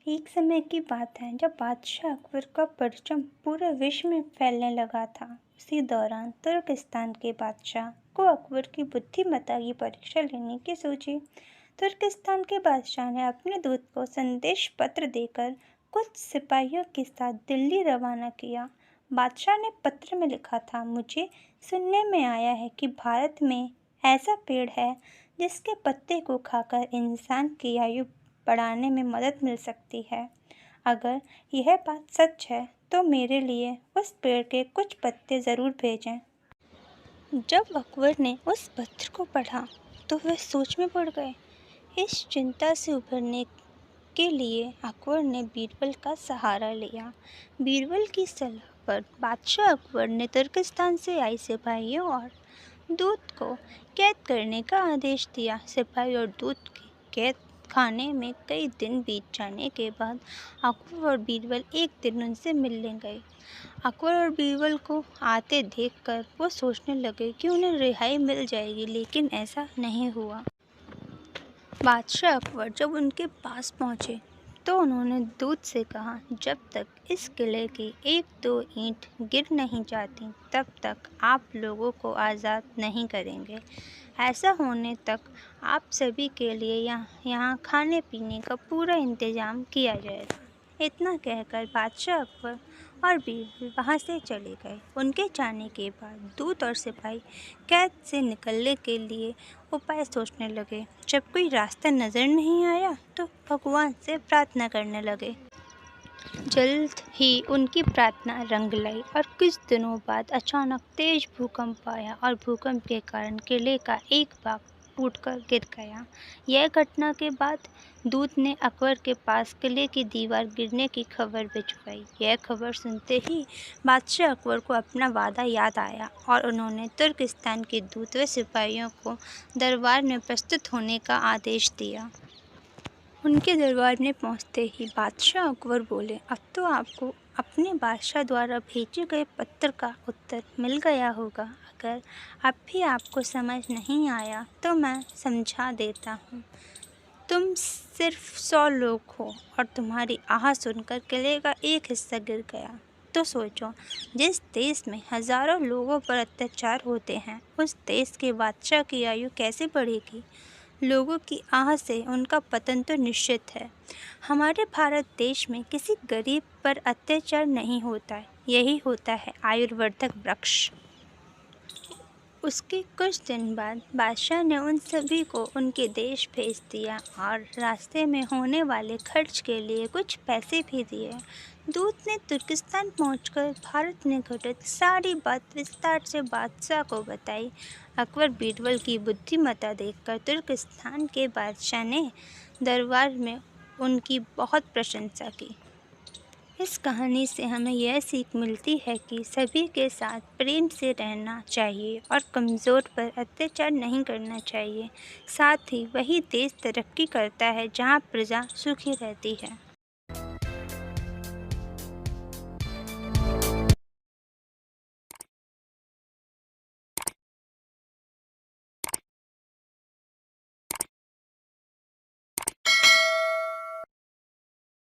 एक समय की बात है जब बादशाह अकबर का परचम पूरे विश्व में फैलने लगा था। उसी दौरान तुर्किस्तान के बादशाह को अकबर की बुद्धिमत्ता की परीक्षा लेने की सूझी। तुर्किस्तान के बादशाह ने अपने दूत को संदेश पत्र देकर कुछ सिपाहियों के साथ दिल्ली रवाना किया। बादशाह ने पत्र में लिखा था, मुझे सुनने में आया है कि भारत में ऐसा पेड़ है जिसके पत्ते को खाकर इंसान की आयु बढ़ाने में मदद मिल सकती है। अगर यह बात सच है तो मेरे लिए उस पेड़ के कुछ पत्ते ज़रूर भेजें। जब अकबर ने उस पत्र को पढ़ा तो वह सोच में पड़ गए। इस चिंता से उभरने के लिए अकबर ने बीरबल का सहारा लिया। बीरबल की सलाह पर बादशाह अकबर ने तुर्किस्तान से आई सिपाहियों और दूत को कैद करने का आदेश दिया। सिपाही और दूत की कैद खाने में कई दिन बीत जाने के बाद अकबर और बीरबल एक दिन उनसे मिलने गए। अकबर और बीरबल को आते देखकर वो सोचने लगे कि उन्हें रिहाई मिल जाएगी, लेकिन ऐसा नहीं हुआ। बादशाह अकबर जब उनके पास पहुंचे तो उन्होंने दूत से कहा, जब तक इस किले की एक दो ईंट गिर नहीं जाती तब तक आप लोगों को आज़ाद नहीं करेंगे। ऐसा होने तक आप सभी के लिए यहाँ खाने पीने का पूरा इंतज़ाम किया जाएगा। इतना कहकर बादशाह अकबर और बीरबल वहाँ से चले गए। उनके जाने के बाद दूत और सिपाही कैद से निकलने के लिए उपाय सोचने लगे। जब कोई रास्ता नज़र नहीं आया तो भगवान से प्रार्थना करने लगे। जल्द ही उनकी प्रार्थना रंग लाई और कुछ दिनों बाद अचानक तेज भूकंप आया और भूकंप के कारण किले का एक भाग टूटकर गिर गया। यह घटना के बाद दूत ने अकबर के पास किले की दीवार गिरने की खबर भिजवाई। यह खबर सुनते ही बादशाह अकबर को अपना वादा याद आया और उन्होंने तुर्किस्तान के दूत व सिपाहियों को दरबार में प्रस्तुत होने का आदेश दिया। उनके दरबार में पहुंचते ही बादशाह अकबर बोले, अब तो आपको अपने बादशाह द्वारा भेजे गए पत्र का उत्तर मिल गया होगा। अगर अब भी आपको समझ नहीं आया तो मैं समझा देता हूँ। तुम सिर्फ 100 लोग हो और तुम्हारी आह सुनकर किले का एक हिस्सा गिर गया। तो सोचो, जिस देश में हज़ारों लोगों पर अत्याचार होते हैं उस देश के बादशाह की आयु कैसे बढ़ेगी। लोगों की आह से उनका पतन तो निश्चित है। हमारे भारत देश में किसी गरीब पर अत्याचार नहीं होता है, यही होता है आयुर्वर्धक वृक्ष। उसके कुछ दिन बाद बादशाह ने उन सभी को उनके देश भेज दिया और रास्ते में होने वाले खर्च के लिए कुछ पैसे भी दिए। दूत ने तुर्किस्तान पहुंचकर भारत में घटित सारी बात विस्तार से बादशाह को बताई। अकबर बीरबल की बुद्धिमत्ता देखकर तुर्किस्तान के बादशाह ने दरबार में उनकी बहुत प्रशंसा की। इस कहानी से हमें यह सीख मिलती है कि सभी के साथ प्रेम से रहना चाहिए और कमज़ोर पर अत्याचार नहीं करना चाहिए। साथ ही वही देश तरक्की करता है जहाँ प्रजा सुखी रहती है।